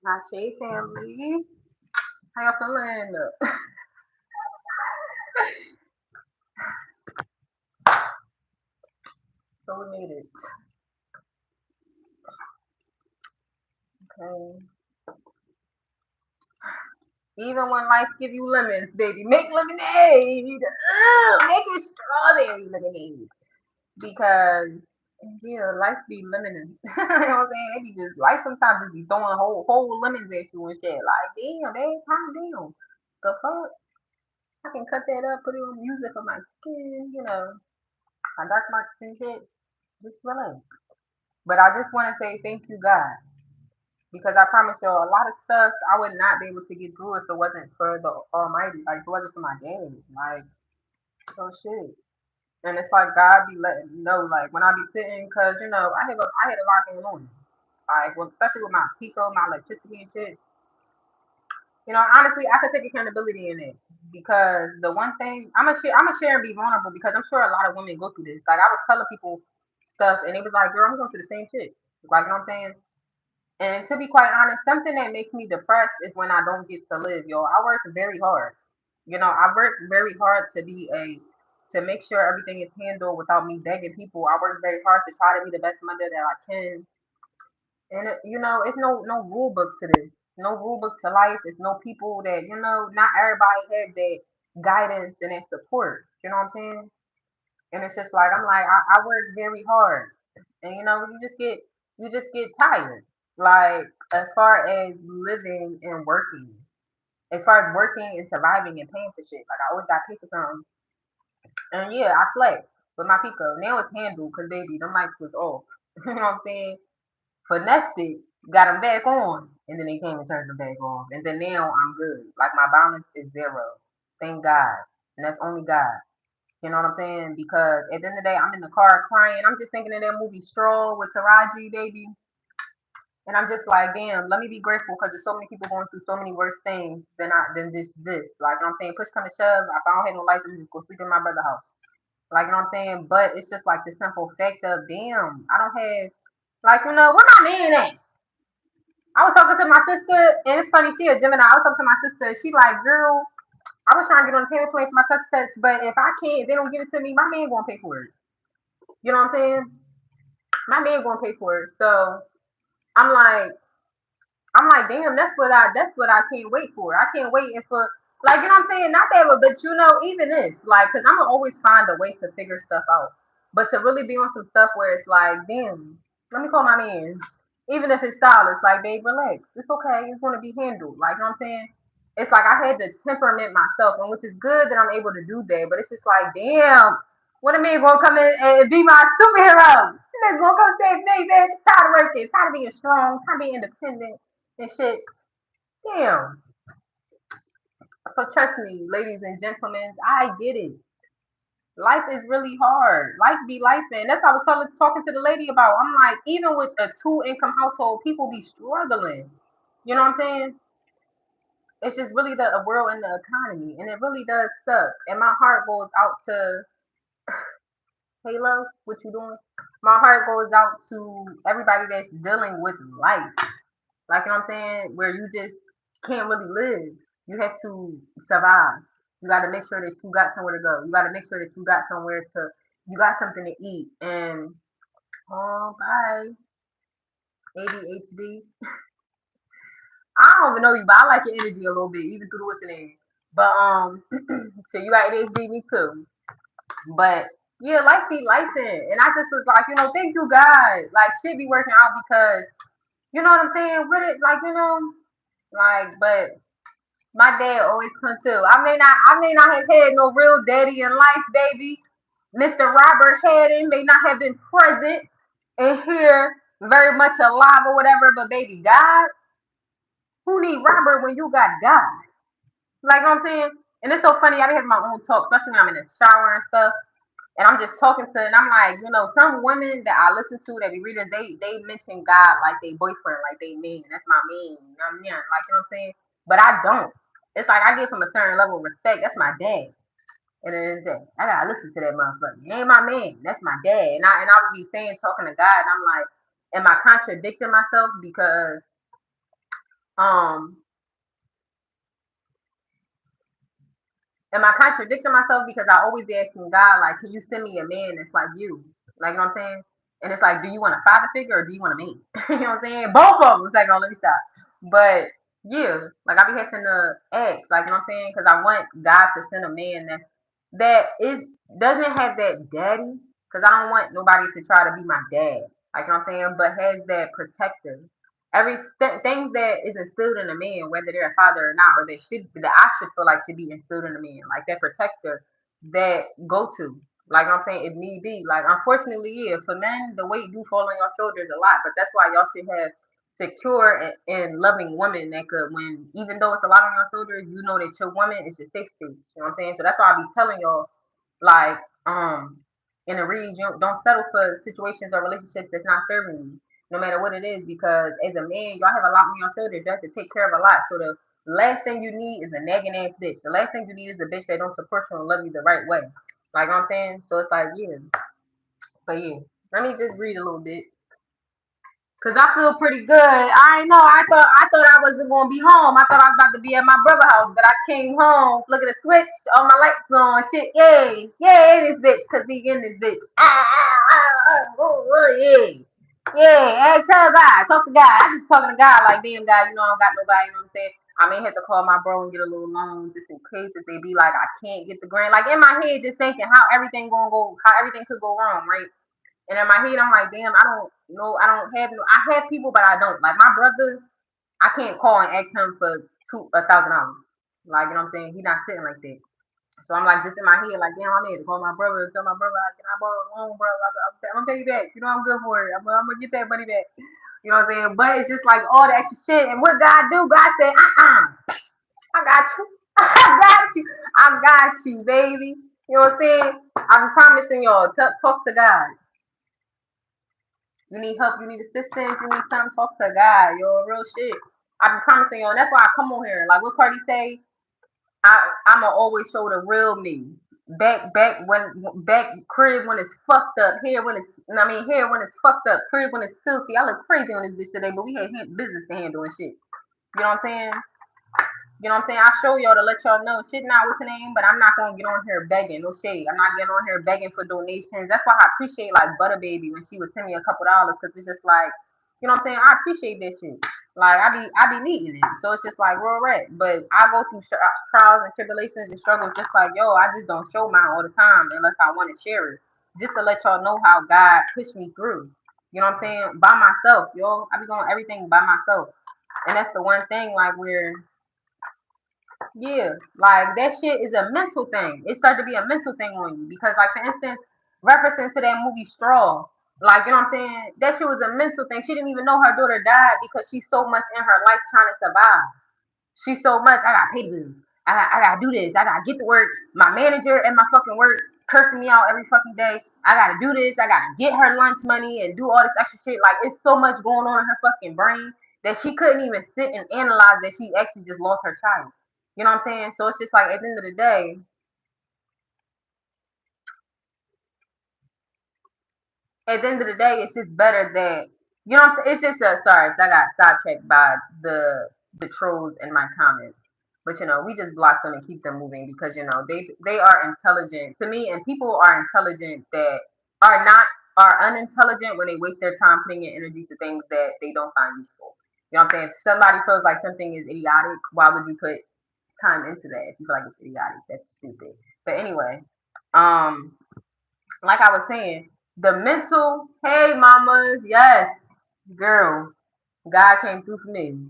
Ashe family. How y'all feeling? So we made it. Okay. Even when life give you lemons, baby, make lemonade. Make it strawberry lemonade. Because yeah, life be lemons. You know what I'm saying? They be just life sometimes just be throwing whole lemons at you and shit. Like, damn, they calm down. The fuck? I can cut that up, put it on music for my skin, my dark marks and shit. Just relax. But I just want to say thank you, God. Because I promise you, a lot of stuff I would not be able to get through if it wasn't for the Almighty. Like, if it wasn't for my dad. Like, so shit. And it's like God be letting me know, like, when I be sitting, because, I had a lot going on. Like, well, especially with my Pico, my electricity and shit. Honestly, I could take accountability in it. Because the one thing, I'm gonna share and be vulnerable because I'm sure a lot of women go through this. Like, I was telling people stuff, and they was like, girl, I'm going through the same shit. Like, you know what I'm saying? And to be quite honest, something that makes me depressed is when I don't get to live, yo. I work very hard. I work very hard to make sure everything is handled without me begging people. I work very hard to try to be the best mother that I can. And it's no rule book to this. No rule book to life. It's no people that, not everybody have that guidance and that support. You know what I'm saying? And it's just like I work very hard. And you just get tired. Like as far as living and working. As far as working and surviving and paying for shit. Like I always got to pay for something. And yeah, I slept with my Pico. Now it's handled because baby, them lights was off. You know what I'm saying? Finessed it, got them back on, and then they came and turned them back off. And then now I'm good. Like my balance is zero. Thank God. And that's only God. You know what I'm saying? Because at the end of the day, I'm in the car crying. I'm just thinking of that movie Stroll with Taraji, baby. And I'm just like, damn, let me be grateful because there's so many people going through so many worse things than this. Like, you know what I'm saying? Push come to shove. If I don't have no life, I'm just go sleep in my brother's house. Like, you know what I'm saying? But it's just like the simple fact of, damn, I don't have, like, where my man at? I was talking to my sister, and it's funny, she a Gemini. I was talking to my sister, she like, girl, I was trying to get on the payment plan for my touch test, but if I can't, if they don't give it to me, my man gonna pay for it. You know what I'm saying? My man gonna pay for it. So I'm like, damn, that's what I can't wait for. I can't wait and for like, you know what I'm saying? Not that, but even this, like, cause I'm gonna always find a way to figure stuff out. But to really be on some stuff where it's like, damn, let me call my man. Even if it's stylist, like, babe, relax. It's okay. It's gonna be handled. Like, you know what I'm saying? It's like I had to temperament myself, and which is good that I'm able to do that. But it's just like, damn, what a man gonna come in and be my superhero? They're gonna come save me, man. Just tired of working, tired of being strong, tired of being independent and shit. Damn. So trust me, ladies and gentlemen, I get it. Life is really hard. Life be life, and that's what I was talking to the lady about. I'm like, even with a two-income household, people be struggling. You know what I'm saying? It's just really the world and the economy, and it really does suck. And my heart goes out to Halo. What you doing? My heart goes out to everybody that's dealing with life. Like, you know what I'm saying? Where you just can't really live. You have to survive. You got to make sure that you got somewhere to go. You got to make sure that you got something to eat. And, oh, bye, ADHD. I don't even know you, but I like your energy a little bit, even through the what's the name. But, so you got ADHD, me too. But, yeah, life be life in. And I just was like, thank you, God. Like, shit be working out because, you know what I'm saying? With it, like, but my dad always come too. I may not have had no real daddy in life, baby. Mr. Robert Haddon may not have been present and here very much alive or whatever, but baby, God, who need Robert when you got God? Like, what I'm saying? And it's so funny, I be having my own talk, especially when I'm in the shower and stuff. And I'm just talking to, and I'm like, some women that I listen to that be reading, they mention God like they boyfriend, like they mean. That's my mean. You know what I mean? Like, you know what I'm saying? But I don't. It's like I give him a certain level of respect. That's my dad. And then I gotta listen to that motherfucker. He ain't my man. That's my dad. And I would be saying, talking to God, and I'm like, am I contradicting myself? Because Um, am I contradicting myself because I always be asking God, like, can you send me a man that's like you? Like, you know what I'm saying? And it's like, do you want a father figure or do you want a man? You know what I'm saying? Both of them. It's like, oh, let me stop. But yeah, like I be having to ask, like, you know what I'm saying? Because I want God to send a man that is doesn't have that daddy. Because I don't want nobody to try to be my dad. Like, you know what I'm saying? But has that protector. Things that is instilled in a man, whether they're a father or not, or that I should feel like should be instilled in a man, like that protector, that go to, like I'm saying, if need be. Like unfortunately, yeah, for men, the weight do fall on your shoulders a lot, but that's why y'all should have secure and loving women that could, when even though it's a lot on your shoulders, you know that your woman is your safe space. You know what I'm saying? So that's why I be telling y'all, like, in the reads, you don't settle for situations or relationships that's not serving you, no matter what it is, because as a man, y'all have a lot on your shoulders. You have to take care of a lot. So the last thing you need is a nagging ass bitch. The last thing you need is a bitch that don't support you and love you the right way. Like you know what I'm saying? So it's like, yeah. But yeah. Let me just read a little bit. Cause I feel pretty good. I know. I thought I wasn't gonna be home. I thought I was about to be at my brother's house, but I came home. Look at the switch. All my lights on. Shit. Yay. Yay, this bitch. Cause we in this bitch. Yeah. Yeah. Hey, tell God. Talk to God. I just talking to God like, damn, God, you know I don't got nobody. You know what I'm saying? I may have to call my bro and get a little loan just in case if they be like, I can't get the grant. Like in my head, just thinking how everything gonna go, how everything could go wrong, right? And in my head, I'm like, damn, I don't know. I don't have no. I have people, but I don't. Like my brother, I can't call and ask him for $1,000. Like you know what I'm saying? He not sitting like that. So I'm like just in my head, like damn, I need to call my brother and tell my brother, can I borrow a loan, bro? I'm gonna pay you back. You know I'm good for it. I'm gonna get that money back. You know what I'm saying? But it's just like all the extra shit. And what God do? God said, I got you. I got you. I got you, baby. You know what I'm saying? I'm promising y'all, talk to God. You need help, you need assistance, you need something, talk to God, yo, real shit. I'm promising y'all, that's why I come on here. Like what Cardi say, I'ma always show the real me. Back crib when it's fucked up, here when it's here when it's fucked up, crib when it's filthy. I look crazy on this bitch today, but we had business to handle and shit. You know what I'm saying? You know what I'm saying? I show y'all to let y'all know shit not what's the name, but I'm not gonna get on here begging, no shade. I'm not getting on here begging for donations. That's why I appreciate like Butter Baby when she was sending me a couple dollars, cause it's just like, you know what I'm saying? I appreciate this shit. Like I be needing it, so it's just like real red. But I go through trials and tribulations and struggles, just like yo. I just don't show mine all the time unless I want to share it, just to let y'all know how God pushed me through. You know what I'm saying? By myself, yo. I be doing everything by myself, and that's the one thing like where yeah, like that shit is a mental thing. It started to be a mental thing on you because, like, for instance, referencing to that movie Straw, like, you know what I'm saying? That shit was a mental thing. She didn't even know her daughter died because she's so much in her life trying to survive. She's so much, I gotta pay bills. I gotta do this. I gotta get to work. My manager at my fucking work cursing me out every fucking day. I gotta do this. I gotta get her lunch money and do all this extra shit. Like, it's so much going on in her fucking brain that she couldn't even sit and analyze that she actually just lost her child. You know what I'm saying? So it's just like at the end of the day, it's just better that you know what I'm saying? It's just sorry, I got sidetracked by the trolls in my comments. But you know, we just block them and keep them moving because you know they are intelligent to me, and people are intelligent that are not are unintelligent when they waste their time putting in energy to things that they don't find useful. You know what I'm saying? If somebody feels like something is idiotic, why would you put time into that if you feel like it's idiotic? That's stupid. But anyway, um, like I was saying, the mental, hey mamas, yes, girl, God came through for me.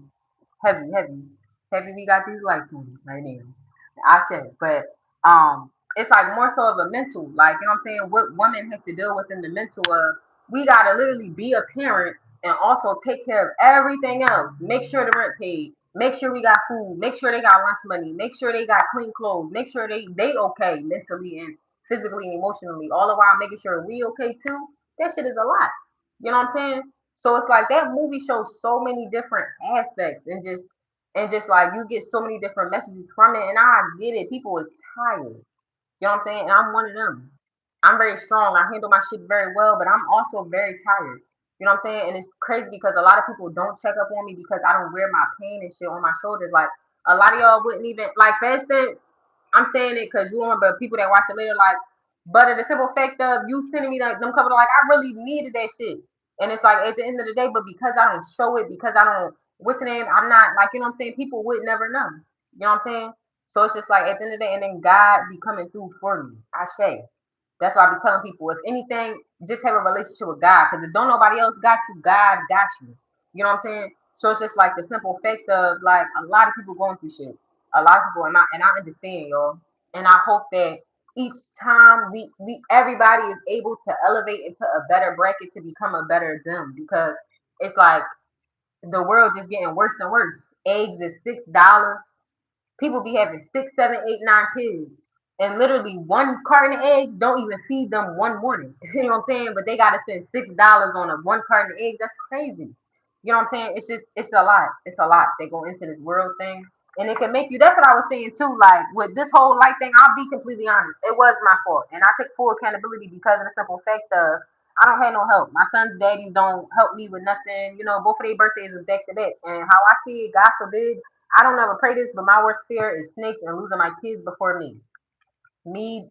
Heavy, heavy, heavy. We got these lights on right now. I said, but it's like more so of a mental, like you know what I'm saying. What women have to deal with in the mental of, we gotta literally be a parent and also take care of everything else. Make sure the rent paid. Make sure we got food. Make sure they got lunch money. Make sure they got clean clothes. Make sure they okay mentally and physically and emotionally. All the while making sure we okay too. That shit is a lot. You know what I'm saying? So it's like that movie shows so many different aspects and just like you get so many different messages from it. And I get it. People is tired. You know what I'm saying? And I'm one of them. I'm very strong. I handle my shit very well, but I'm also very tired. You know what I'm saying? And it's crazy because a lot of people don't check up on me because I don't wear my pain and shit on my shoulders. Like a lot of y'all wouldn't even like for instance, I'm saying it because you remember people that watch it later, like, but the simple fact of you sending me like them couple, like, I really needed that shit. And it's like at the end of the day, but because I don't show it, because I don't, what's the name? I'm not like, you know what I'm saying? People would never know. You know what I'm saying? So it's just like at the end of the day, and then God be coming through for me. I say. That's why I be telling people, if anything, just have a relationship with God. Because if don't nobody else got you, God got you. You know what I'm saying? So it's just like the simple fact of like a lot of people going through shit. A lot of people, and I understand, y'all. And I hope that each time we everybody is able to elevate into a better bracket to become a better them, because it's like the world just getting worse and worse. Eggs is $6. People be having 6, 7, 8, 9 kids, and literally one carton of eggs don't even feed them one morning. You know what I'm saying? But they gotta spend $6 on a one carton of eggs. That's crazy. You know what I'm saying? It's just it's a lot. It's a lot. They go into this world thing. And it can make you, that's what I was saying too. Like with this whole life thing, I'll be completely honest. It was my fault. And I take full accountability because of the simple fact of I don't have no help. My son's daddies don't help me with nothing. You know, both of their birthdays is back to back. And how I see it, God forbid, I don't ever pray this, but my worst fear is snakes and losing my kids before me.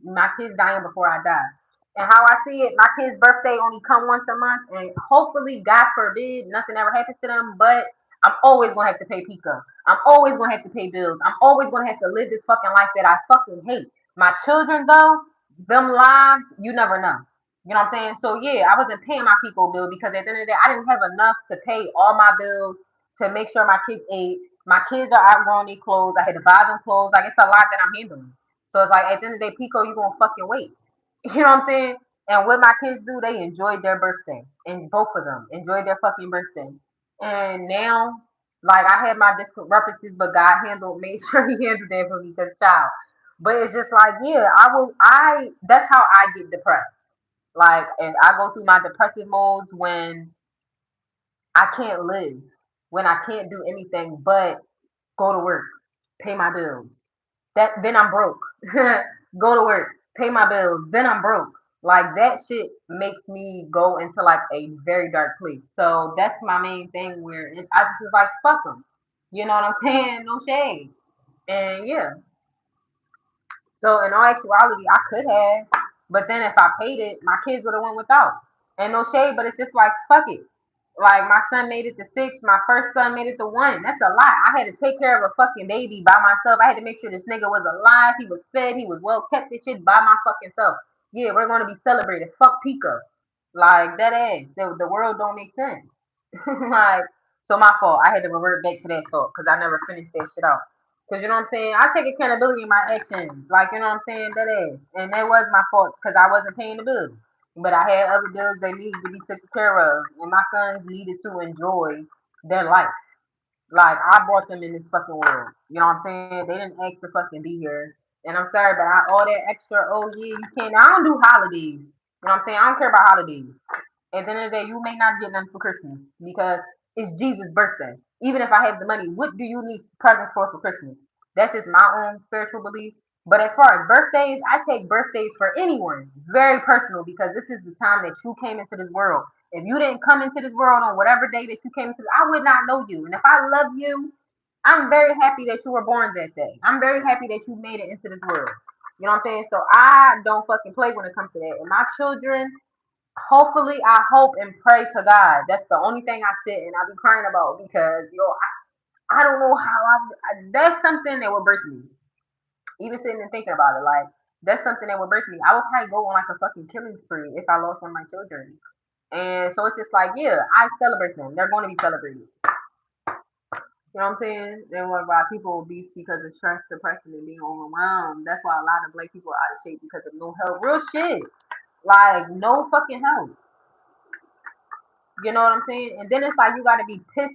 My kids dying before I die. And how I see it, my kid's birthday only come once a month, and hopefully, God forbid, nothing ever happens to them. But I'm always gonna have to pay Pico. I'm always gonna have to pay bills. I'm always gonna have to live this fucking life that I fucking hate. My children, though, them lives, you never know. You know what I'm saying? So yeah, I wasn't paying my Pico bill because at the end of the day, I didn't have enough to pay all my bills to make sure my kids ate. My kids are outgrowing their clothes. I had to buy them clothes. Like it's a lot that I'm handling. So it's like at the end of the day, Pico, you gonna fucking wait. You know what I'm saying? And what my kids do, they enjoyed their birthday. And both of them enjoyed their fucking birthday. And now, like I had my discrepancies, but God made sure he handled that for me because child. But it's just like, yeah, that's how I get depressed. Like, and I go through my depressive modes when I can't live, when I can't do anything but go to work, pay my bills. Then I'm broke. Go to work, pay my bills, then I'm broke. Like that shit makes me go into like a very dark place. So that's my main thing where I just was like fuck them. You know what I'm saying? No shade. And yeah. So in all actuality, I could have, but then if I paid it, my kids would have went without. And no shade, but it's just like fuck it. Like my son made it to 6, my first son made it to 1. That's a lot. I had to take care of a fucking baby by myself. I had to make sure this nigga was alive, he was fed, he was well kept, this shit by my fucking self. Yeah, we're gonna be celebrated. Fuck Pico. Like that ass. The world don't make sense. Like, so my fault. I had to revert back to that thought because I never finished that shit out. Because you know what I'm saying? I take accountability in my actions. Like, you know what I'm saying? That is. And that was my fault because I wasn't paying the bills. But I had other bills that needed to be taken care of. And my sons needed to enjoy their life. Like, I brought them in this fucking world. You know what I'm saying? They didn't ask to fucking be here. And I'm sorry, but all that extra, oh yeah, you can't. I don't do holidays. You know what I'm saying? I don't care about holidays. At the end of the day, you may not get nothing for Christmas because it's Jesus' birthday. Even if I have the money, what do you need presents for Christmas? That's just my own spiritual beliefs. But as far as birthdays, I take birthdays for anyone. Very personal because this is the time that you came into this world. If you didn't come into this world on whatever day that you came into, I would not know you. And if I love you, I'm very happy that you were born that day. I'm very happy that you made it into this world. You know what I'm saying? So I don't fucking play when it comes to that. And my children, hopefully, I hope and pray to God. That's the only thing I sit and I be crying about because I don't know how that's something that will break me. Even sitting and thinking about it, like that's something that would break me. I would probably go on like a fucking killing spree if I lost one of my children. And so it's just like, yeah, I celebrate them. They're going to be celebrated. You know what I'm saying? And why people will be because of stress, depression, and being overwhelmed. That's why a lot of black people are out of shape because of no help. Real shit. Like no fucking help. You know what I'm saying? And then it's like you gotta be piss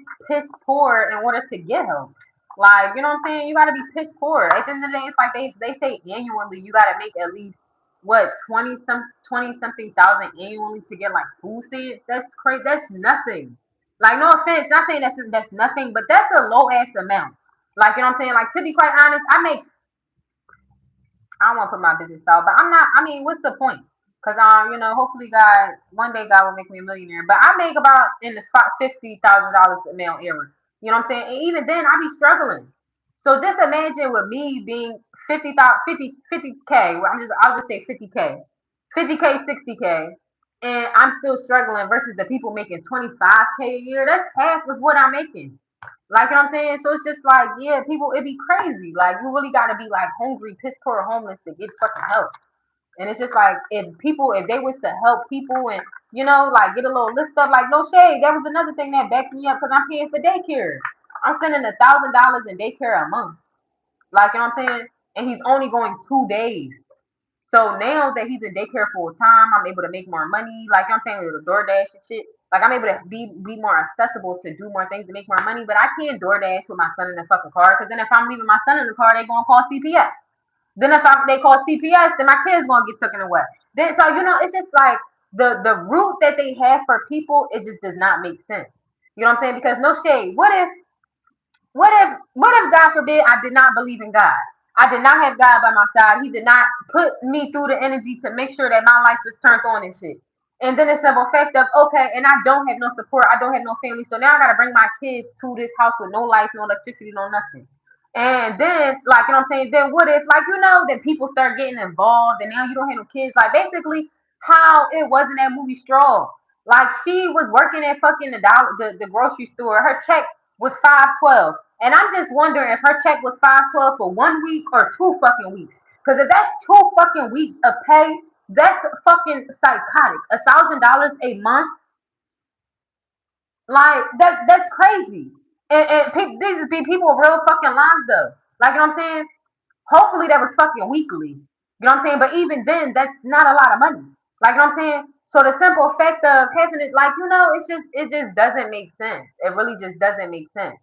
poor in order to get help. Like, you know what I'm saying? You gotta be piss poor. At the end of the day, it's like they say annually you gotta make at least what 20 something thousand annually to get like food stamps. That's crazy. That's nothing. Like no offense, not saying that's nothing, but that's a low ass amount. Like you know what I'm saying? Like to be quite honest, I don't want to put my business out, but I'm not. I mean, what's the point? Cause hopefully one day God will make me a millionaire. But I make about in the $50,000 a male era. You know what I'm saying? And even then, I be struggling. So just imagine with me being 50K. Well, I'll just say 50K, 50K, 60K, and I'm still struggling versus the people making 25K a year. That's half of what I'm making. Like, you know what I'm saying? So it's just like, yeah, people, it be crazy. Like, you really gotta be like hungry, piss poor, homeless to get fucking help. And it's just like if they was to help people and like get a little list up, like no shade. That was another thing that backed me up because I'm paying for daycare. I'm spending $1,000 in daycare a month. Like, you know what I'm saying? And he's only going 2 days. So now that he's in daycare full time, I'm able to make more money. Like, you know what I'm saying, with the DoorDash and shit. Like, I'm able to be more accessible to do more things to make more money. But I can't DoorDash with my son in the fucking car because then if I'm leaving my son in the car, they gonna call CPS. Then if they call CPS, then my kids gonna get taken away. Then so it's just like the route that they have for people, it just does not make sense. You know what I'm saying? Because no shade. What if God forbid I did not believe in God? I did not have God by my side. He did not put me through the energy to make sure that my life was turned on and shit. And then it's the effect of okay, and I don't have no support. I don't have no family, so now I gotta bring my kids to this house with no lights, no electricity, no nothing. And then, like, you know what I'm saying? Then what if, like, then people start getting involved and now you don't have no kids? Like, basically, how it was in that movie Straw. Like, she was working at fucking the grocery store. Her check was 512. And I'm just wondering if her check was 512 for 1 week or 2 fucking weeks. Because if that's 2 fucking weeks of pay, that's fucking psychotic. $1,000 a month, like that's crazy. And these be people with real fucking lives though. Like, you know what I'm saying? Hopefully that was fucking weekly. You know what I'm saying? But even then, that's not a lot of money. Like, you know what I'm saying? So the simple fact of having it, like, it just doesn't make sense. It really just doesn't make sense.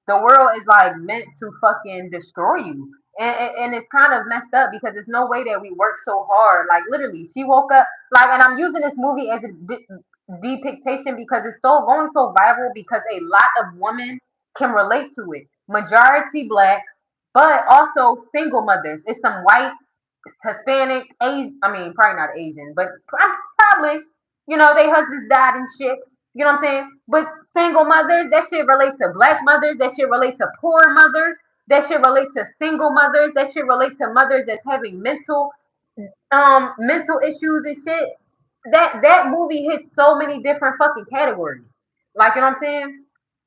The world is like meant to fucking destroy you. And it's kind of messed up because there's no way that we work so hard. Like, literally, she woke up, like, and I'm using this movie as a depiction because it's so going so viral because a lot of women can relate to it. Majority black, but also single mothers. It's some white, Hispanic, Asian. I mean, probably not Asian, but probably, they husbands died and shit. You know what I'm saying? But single mothers, that shit relates to black mothers. That shit relates to poor mothers. That shit relates to single mothers. That shit relates to mothers that's having mental issues and shit. That movie hits so many different fucking categories. Like, you know what I'm saying?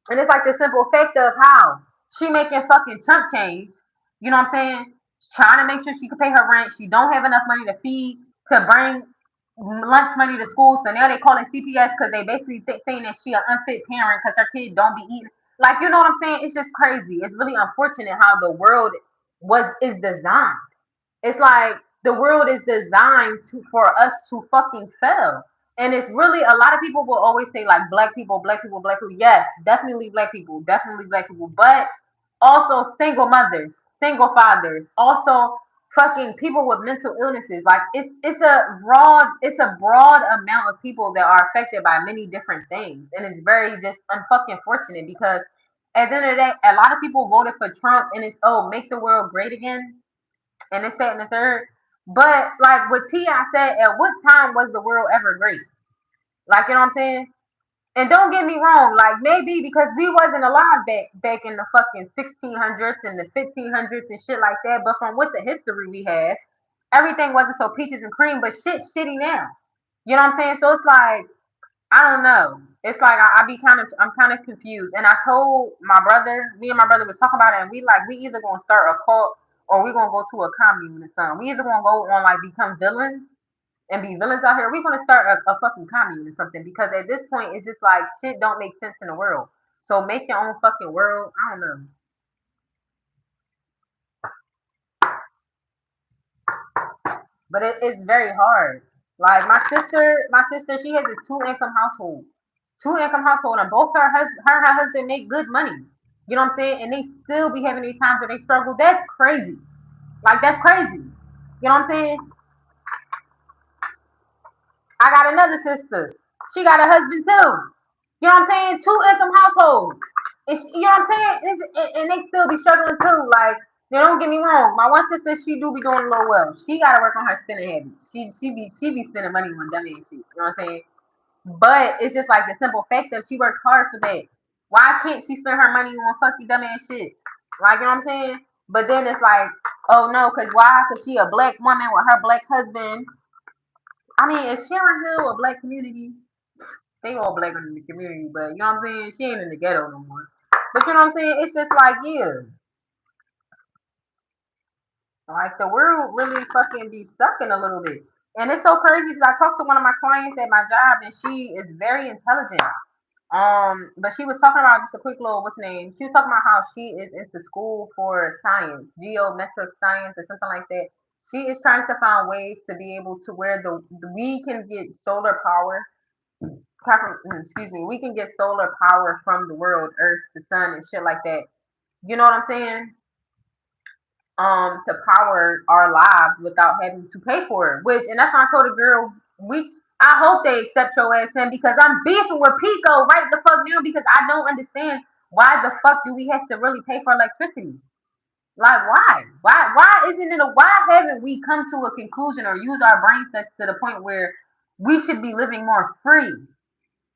And it's like the simple fact of how she making fucking chump change. You know what I'm saying? She's trying to make sure she can pay her rent. She don't have enough money to feed to bring lunch money to school. So now they calling CPS because they basically saying that she an unfit parent because her kid don't be eating. Like, you know what I'm saying? It's just crazy. It's really unfortunate how the world is designed. It's like the world is designed for us to fucking fail. And it's really a lot of people will always say like black people, black people, black people. Yes, definitely black people, but also single mothers, single fathers, also fucking people with mental illnesses. Like it's a broad amount of people that are affected by many different things, and it's very just unfucking fortunate because at the end of the day, a lot of people voted for Trump, and it's make the world great again and this, that, and the third. But like what T.I. said, at what time was the world ever great? Like, you know what I'm saying? And don't get me wrong, like maybe because we wasn't alive back in the fucking 1600s and the 1500s and shit like that. But from what the history we have, everything wasn't so peaches and cream. But shit's shitty now. You know what I'm saying? So it's like I don't know. It's like I'm kind of confused. And I told my brother, me and my brother was talking about it, and we either gonna start a cult or we gonna go to a commune or something. We either gonna go on like become villains and be villains out here. We're gonna start a fucking commune or something because at this point it's just like shit don't make sense in the world. So make your own fucking world. I don't know, but it's very hard. Like my sister, she has a two income household, and both her and her husband make good money. You know what I'm saying? And they still be having these times where they struggle. That's crazy. Like that's crazy. You know what I'm saying? I got another sister. She got a husband too. You know what I'm saying? Two income households. You know what I'm saying? And they still be struggling too. Like Now, don't get me wrong. My one sister, she do be doing a little well. She gotta work on her spending habits. She be spending money on dummy and shit. You know what I'm saying? But it's just like the simple fact that she worked hard for that. Why can't she spend her money on fucking dumb ass shit? Like, you know what I'm saying? But then it's like, oh no, cause why? Cause she a black woman with her black husband. I mean, is Sharon Hill a black community? They all black in the community, but you know what I'm saying? She ain't in the ghetto no more. But you know what I'm saying? It's just like, yeah. Like the world really fucking be sucking a little bit. And it's so crazy because I talked to one of my clients at my job and she is very intelligent. But she was talking about just a quick little what's the name? She was talking about how she is into school for science, geometric science or something like that. She is trying to find ways to be able to where we can get solar power. Excuse me, we can get solar power from the world, Earth, the sun, and shit like that. You know what I'm saying? To power our lives without having to pay for it. Which, and that's why I told the girl, I hope they accept your ass in because I'm beefing with Pico right the fuck now because I don't understand why the fuck do we have to really pay for electricity? Like why? Why isn't it why haven't we come to a conclusion or use our brain sets to the point where we should be living more free?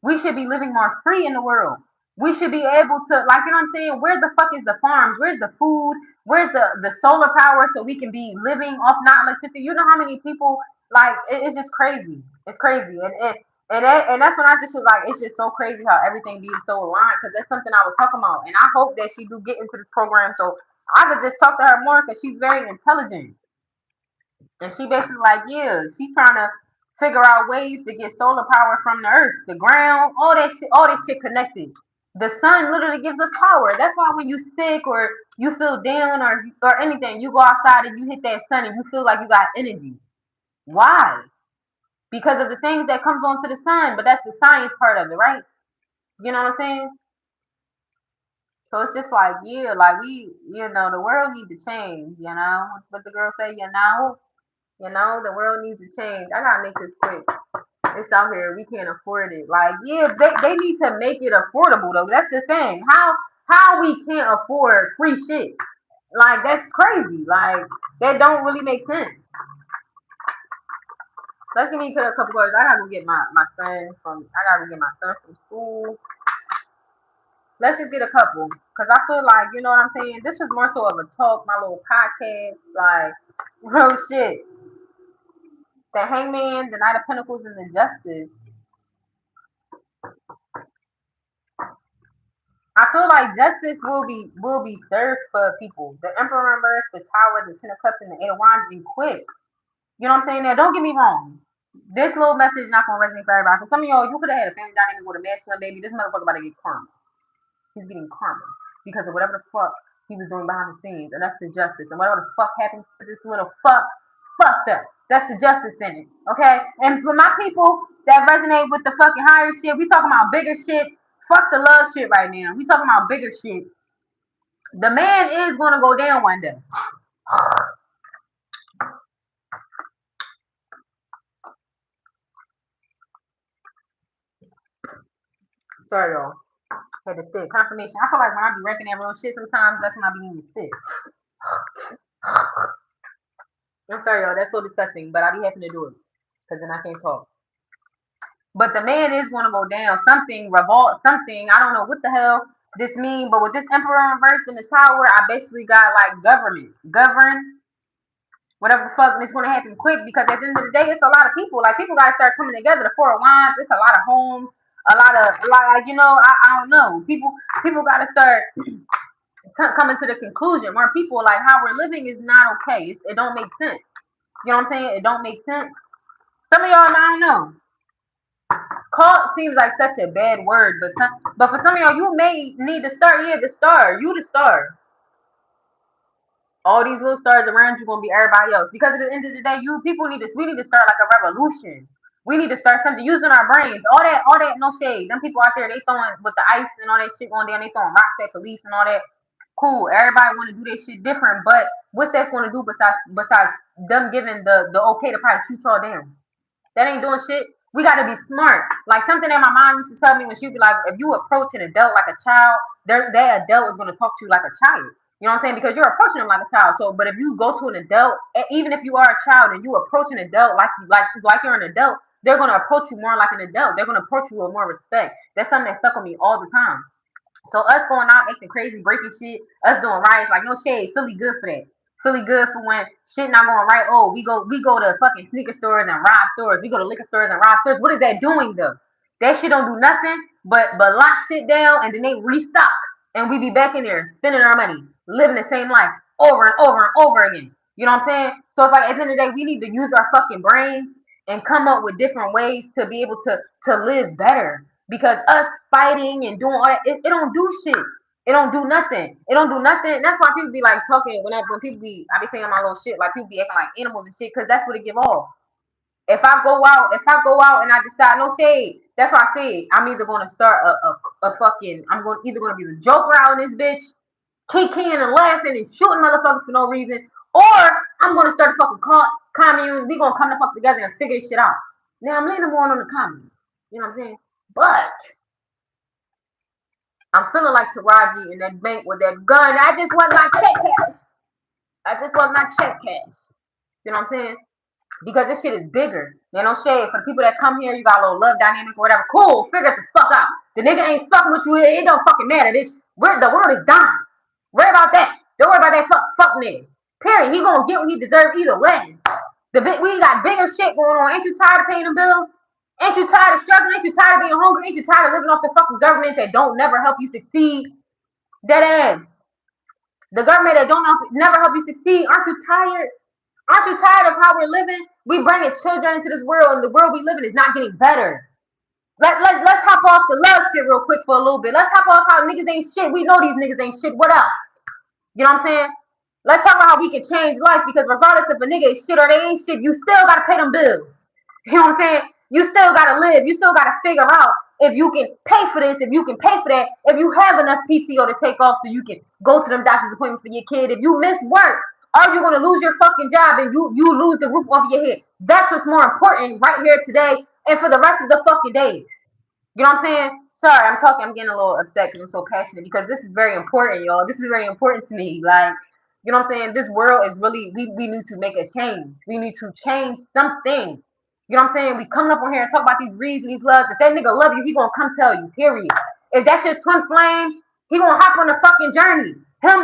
We should be living more free in the world. We should be able to, like, you know what I'm saying? Where the fuck is the farms? Where's the food? Where's the solar power so we can be living off not electricity? You know how many people, like, it's just crazy. It's crazy. And that's when I just was like, it's just so crazy how everything being so aligned because that's something I was talking about. And I hope that she do get into this program so I could just talk to her more because she's very intelligent. And she basically like, yeah, she trying to figure out ways to get solar power from the earth, the ground, all that shit connected. The sun literally gives us power. That's why when you sick or you feel down or anything, you go outside and you hit that sun and you feel like you got energy. Why? Because of the things that comes onto the sun, but that's the science part of it, right? You know what I'm saying? So it's just like, yeah, like the world need to change, what the girl say, the world needs to change. I gotta make this quick. It's out here. We can't afford it. Like, yeah, they need to make it affordable though. That's the thing. How we can't afford free shit? Like that's crazy. Like that don't really make sense. Let's give me a couple words. I gotta go get my son from. I gotta go get my son from school. Let's just get a couple, cause I feel like you know what I'm saying. This was more so of a talk, my little podcast, like real shit. The Hangman, the Knight of Pentacles, and the Justice. I feel like justice will be served for people. The Emperor reverse, the Tower, the Ten of Cups, and the Eight of Wands, and quick. You know what I'm saying? Now, don't get me wrong. This little message is not gonna resonate for everybody. For some of y'all, you could have had a family dynamic with a masculine baby. This motherfucker about to get karma. He's getting karma because of whatever the fuck he was doing behind the scenes, and that's the justice. And whatever the fuck happens to this little fucked up. That's the justice in it. Okay? And for my people that resonate with the fucking higher shit, we talking about bigger shit. Fuck the love shit right now. We talking about bigger shit. The man is gonna go down one day. Sorry, y'all. Had to spit. Confirmation. I feel like when I be rapping that real shit sometimes, that's when I be needing to spit. I'm sorry, y'all. That's so disgusting, but I be having to do it because then I can't talk. But the man is gonna go down. Something revolt. Something. I don't know what the hell this mean. But with this Emperor reverse in the Tower, I basically got like govern. Whatever the fuck, and it's gonna happen quick because at the end of the day, it's a lot of people. Like people gotta start coming together. The Four of Wands, it's a lot of homes, a lot of like I don't know. People gotta start coming to the conclusion where people like how we're living is not okay. It don't make sense. You know what I'm saying? It don't make sense. Some of y'all, I don't know. Cult seems like such a bad word, but for some of y'all, you may need to start. Yeah, the star. You the star. All these little stars around you gonna be everybody else. Because at the end of the day, we need to start like a revolution. We need to start something using our brains. All that no shade. Them people out there, they throwing with the ice and all that shit going down, they throwing rocks at police and all that. Cool. Everybody wanna do their shit different, but what's that gonna do besides them giving the okay to probably shoot y'all down? That ain't doing shit. We gotta be smart. Like something that my mom used to tell me when she'd be like, if you approach an adult like a child, that adult is gonna talk to you like a child. You know what I'm saying? Because you're approaching them like a child. So, but if you go to an adult, even if you are a child and you approach an adult like you're an adult, they're gonna approach you more like an adult. They're gonna approach you with more respect. That's something that stuck with me all the time. So us going out acting crazy, breaking shit, us doing riots, like no shade, Philly good for that. Philly good for when shit not going right. Oh, we go to fucking sneaker stores and rob stores. We go to liquor stores and rob stores. What is that doing though? That shit don't do nothing but lock shit down and then they restock. And we be back in there spending our money, living the same life over and over and over again. You know what I'm saying? So it's like at the end of the day, we need to use our fucking brains and come up with different ways to be able to live better. Because us fighting and doing all that, it don't do shit. It don't do nothing. It don't do nothing. That's why people be like talking when people be I be saying my little shit like people be acting like animals and shit because that's what it give off. If I go out and I decide no shade, that's why I said I'm either gonna start a fucking either gonna be the Joker out in this bitch, kicking and laughing and shooting motherfuckers for no reason, or I'm gonna start a fucking commune. We gonna come the fuck together and figure this shit out. Now I'm leaning more on the commune. You know what I'm saying? But I'm feeling like Taraji in that bank with that gun. I just want my check cash. I just want my check cash. You know what I'm saying? Because this shit is bigger. You know, shade. For the people that come here, you got a little love dynamic or whatever. Cool, figure it the fuck out. The nigga ain't fucking with you. It don't fucking matter, bitch. The world is dying. Worry about that. Don't worry about that fuck nigga. Period. He gonna get what he deserves either way. We got bigger shit going on. Ain't you tired of paying them bills? Ain't you tired of struggling? Ain't you tired of being hungry? Ain't you tired of living off the fucking government that don't never help you succeed? Dead ass. The government that don't never help you succeed. Aren't you tired? Aren't you tired of how we're living? We bringing children into this world, and the world we live in is not getting better. Let's hop off the love shit real quick for a little bit. Let's hop off how niggas ain't shit. We know these niggas ain't shit. What else? You know what I'm saying? Let's talk about how we can change life because regardless if a nigga is shit or they ain't shit, you still gotta pay them bills. You know what I'm saying? You still gotta live. You still gotta figure out if you can pay for this, if you can pay for that, if you have enough PTO to take off so you can go to them doctor's appointments for your kid. If you miss work, are you gonna lose your fucking job and you lose the roof over your head? That's what's more important right here today and for the rest of the fucking days. You know what I'm saying? Sorry, I'm getting a little upset because I'm so passionate because this is very important, y'all. This is very important to me. Like, you know what I'm saying? This world is really, we need to make a change. We need to change something. You know what I'm saying? We coming up on here and talk about these reads and these loves. If that nigga love you, he gonna come tell you, period. If that's your twin flame, he gonna hop on the fucking journey. Him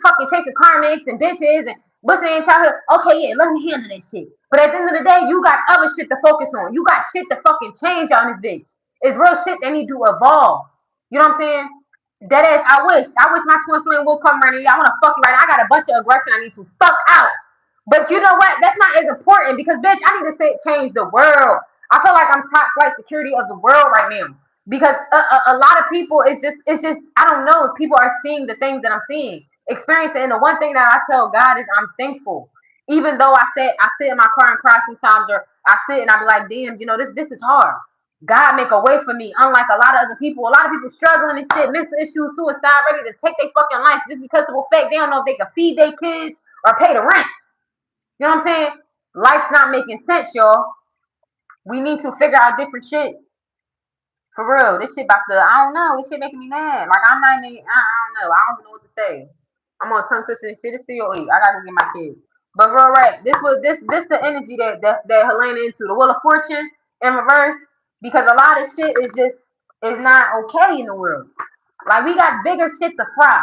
fucking chasing karmics and bitches and what's in childhood. Okay, yeah, let me handle that shit. But at the end of the day, you got other shit to focus on. You got shit to fucking change on this bitch. It's real shit that need to evolve. You know what I'm saying? That is, I wish my twin flame will come right now. I want to fuck you right now. I got a bunch of aggression I need to fuck out. But you know what? That's not as important because, bitch, I need to change the world. I feel like I'm top flight security of the world right now because a lot of people, it's just, I don't know if people are seeing the things that I'm seeing, experiencing. And the one thing that I tell God is I'm thankful. Even though I sit in my car and cry sometimes, or I sit and I be like, damn, this is hard. God make a way for me. Unlike a lot of people struggling and shit, mental issues, suicide, ready to take their fucking life just because of the fact they don't know if they can feed their kids or pay the rent. You know what I'm saying? Life's not making sense, y'all. We need to figure out different shit. For real. This shit about I don't know. This shit making me mad. Like, I'm not even, I don't know. I don't even know what to say. I'm on tongue twisting and shit. It's 3:08. I gotta get my kids. But real right. This the energy that Helena into. The Wheel of Fortune in reverse. Because a lot of shit is not okay in the world. Like, we got bigger shit to fry.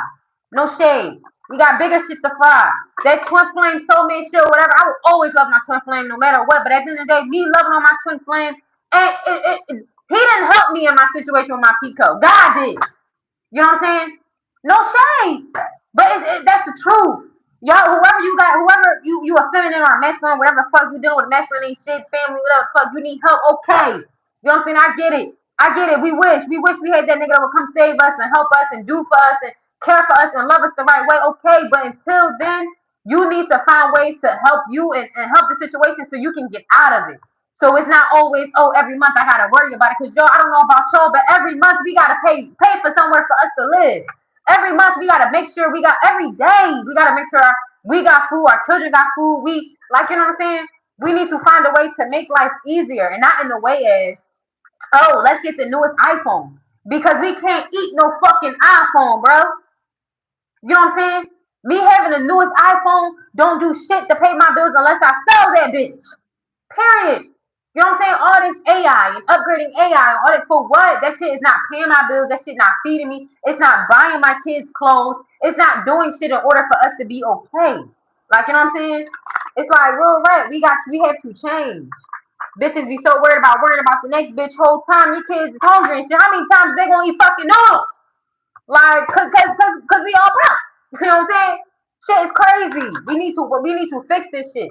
No shade. We got bigger shit to fry. That twin flame, soulmate shit, whatever. I will always love my twin flame no matter what. But at the end of the day, me loving on my twin flame, and he didn't help me in my situation with my Pico. God did. You know what I'm saying? No shade. But that's the truth. Y'all, whoever you a feminine or a masculine, whatever the fuck you dealing with masculine shit, family, whatever the fuck, you need help, okay. You know what I'm saying? I get it. We wish we had that nigga that would come save us and help us and do for us and care for us and love us the right way, okay. But until then, you need to find ways to help you and help the situation so you can get out of it. So it's not always, every month I gotta worry about it. Cause y'all, I don't know about y'all, but every month we gotta pay for somewhere for us to live. Every month we gotta make sure every day we gotta make sure we got food, our children got food. We, like, you know what I'm saying? We need to find a way to make life easier and not in the way as, let's get the newest iPhone. Because we can't eat no fucking iPhone, bro. You know what I'm saying? Me having the newest iPhone don't do shit to pay my bills unless I sell that bitch. Period. You know what I'm saying? All this AI and upgrading AI, all that for what? That shit is not paying my bills. That shit not feeding me. It's not buying my kids clothes. It's not doing shit in order for us to be okay. Like, you know what I'm saying? It's like real rap. We have to change. Bitches be so worried about the next bitch whole time. Your kids is hungry and shit. How many times they gonna eat fucking noodles? Like, cause we all broke. You know what I'm saying? Shit is crazy. We need to fix this shit.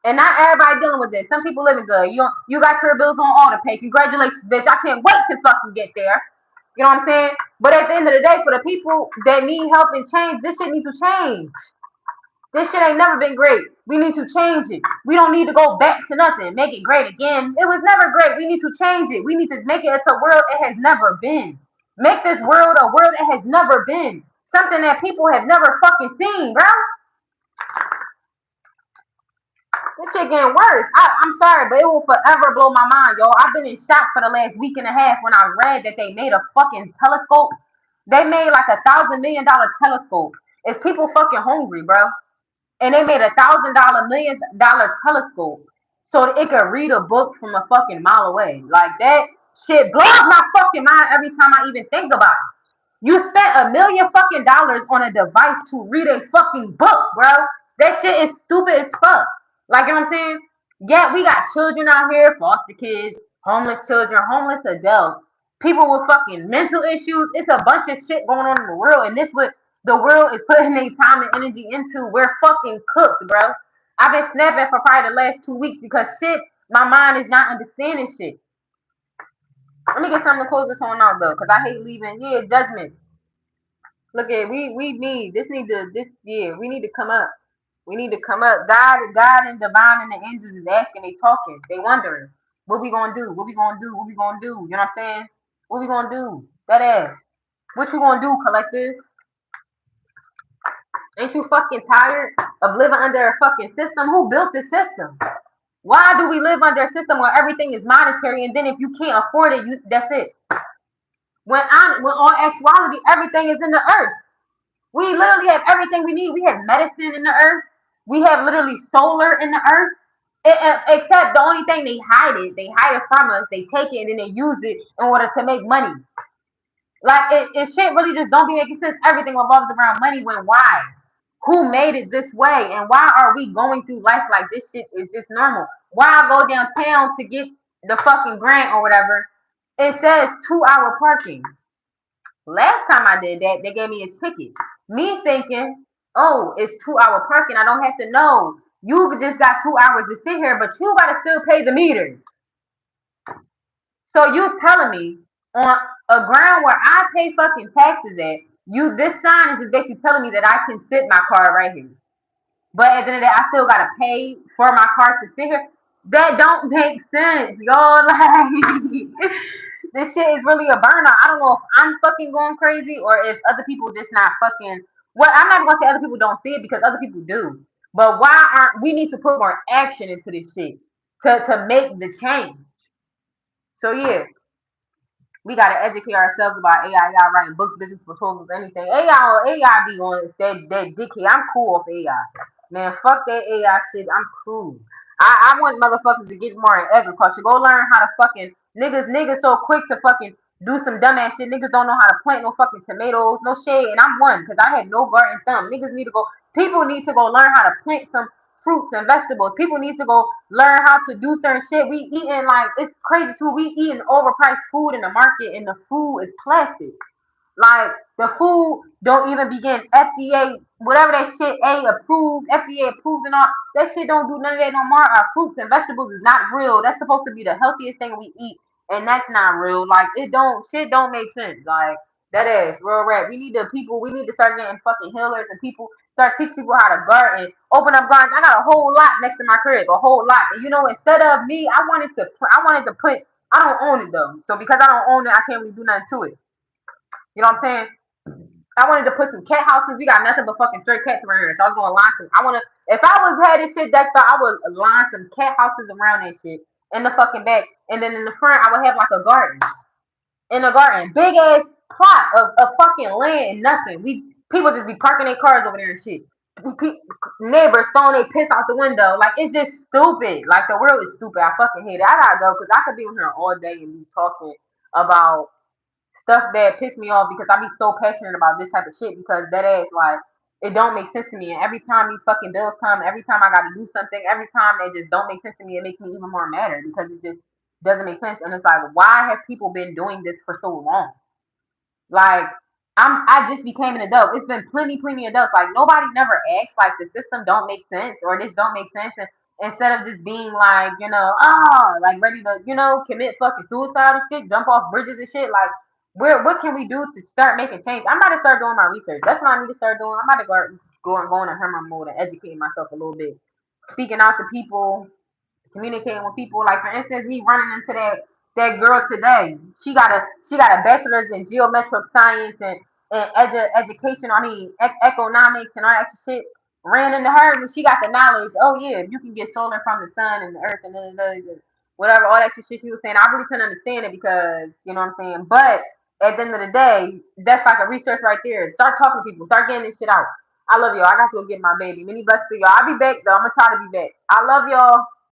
And not everybody dealing with this. Some people living good. You got your bills on auto pay. Congratulations, bitch. I can't wait to fucking get there. You know what I'm saying? But at the end of the day, for the people that need help and change, this shit needs to change. This shit ain't never been great. We need to change it. We don't need to go back to nothing. Make it great again. It was never great. We need to change it. We need to make it into a world it has never been. Make this world a world it has never been. Something that people have never fucking seen, bro. This shit getting worse. I'm sorry, but it will forever blow my mind, yo. I've been in shock for the last week and a half when I read that they made a fucking telescope. They made like $1,000 million telescope. Is people fucking hungry, bro? And they made $1,000 million telescope so that it could read a book from a fucking mile away. Like that shit blows my fucking mind every time I even think about it. You spent $1 million fucking dollars on a device to read a fucking book, bro. That shit is stupid as fuck. Like, you know what I'm saying? Yeah, we got children out here, foster kids, homeless children, homeless adults, people with fucking mental issues. It's a bunch of shit going on in the world, and this what the world is putting their time and energy into. We're fucking cooked, bro. I've been snapping for probably the last 2 weeks because shit, my mind is not understanding shit. Let me get something to close this one out though, because I hate leaving. Yeah, judgment. Look at we need this need to this yeah, we need to come up. We need to come up. God and divine and the angels is asking, they talking, they wondering. What we gonna do? What we gonna do? What we gonna do? You know what I'm saying? What we gonna do? That ass. What you gonna do, collectors? Ain't you fucking tired of living under a fucking system? Who built this system? Why do we live under a system where everything is monetary and then if you can't afford it, that's it? When on actuality, everything is in the earth. We literally have everything we need. We have medicine in the earth. We have literally solar in the earth. Except the only thing they hide it from us. They take it and then they use it in order to make money. Like it shit really just don't be making sense. Everything revolves around money. When why? Who made it this way? And why are we going through life like this shit is just normal? Why I go downtown to get the fucking grant or whatever? It says 2-hour parking. Last time I did that, they gave me a ticket. Me thinking, oh, it's 2-hour parking. I don't have to know. You just got 2 hours to sit here, but you gotta still pay the meter. So you telling me on a ground where I pay fucking taxes at, this sign is just basically telling me that I can sit my car right here. But at the end of the day, I still gotta pay for my car to sit here. That don't make sense, y'all. Like this shit is really a burnout. I don't know if I'm fucking going crazy or if other people just not fucking. Well, I'm not gonna say other people don't see it because other people do. But why aren't we need to put more action into this shit to make the change? So yeah, we gotta educate ourselves about AI. Y'all writing books, business proposals, anything. AI be on that dickhead. I'm cool off AI. Man, fuck that AI shit. I'm cool. I want motherfuckers to get more in agriculture. Go learn how to fucking niggas so quick to fucking do some dumbass shit. Niggas don't know how to plant no fucking tomatoes, no shade. And I'm one because I had no garden thumb. Niggas need to go. People need to go learn how to plant some fruits and vegetables. People need to go learn how to do certain shit. We eating like it's crazy too. We eating overpriced food in the market, and the food is plastic. Like the food don't even begin FDA, whatever that shit A approved, FDA approved and all. That shit don't do none of that no more. Our fruits and vegetables is not real. That's supposed to be the healthiest thing we eat, and that's not real. Like shit don't make sense. Like that is real rap. We need to start getting fucking healers and people start teach people how to garden, open up gardens. I got a whole lot next to my crib, a whole lot. And instead of me, I wanted to put. I don't own it though, so because I don't own it, I can't really do nothing to it. You know what I'm saying? I wanted to put some cat houses. We got nothing but fucking straight cats around here. So I was gonna line some. If I had this shit decked out, I would line some cat houses around that shit in the fucking back, and then in the front, I would have like a garden. In a garden, big ass plot of fucking land, and nothing. People just be parking their cars over there and shit. neighbors throwing their piss out the window. Like, it's just stupid. Like, the world is stupid. I fucking hate it. I gotta go because I could be on here all day and be talking about stuff that piss me off because I be so passionate about this type of shit because that ass, like, it don't make sense to me. And every time these fucking bills come, every time I gotta do something, every time they just don't make sense to me, it makes me even more madder because it just doesn't make sense. And it's like, why have people been doing this for so long? Like, I just became an adult. It's been plenty adults. Like, nobody never asked like the system don't make sense or this don't make sense. And instead of just being like, like ready to, commit fucking suicide and shit, jump off bridges and shit, like what can we do to start making change? I'm about to start doing my research. That's what I need to start doing. I'm about to go in a hermit mode and educate myself a little bit. Speaking out to people, communicating with people. Like, for instance, me running into that girl today. She got a bachelor's in geometric science and education. I mean, economics and all that shit. Ran into her and she got the knowledge. Oh yeah, you can get solar from the sun and the earth and whatever, all that shit she was saying. I really couldn't understand it because you know what I'm saying. But at the end of the day, that's like a research right there. Start talking to people. Start getting this shit out. I love y'all. I got to go get my baby. Many blessings to y'all. I'll be back though. I'm gonna try to be back. I love y'all.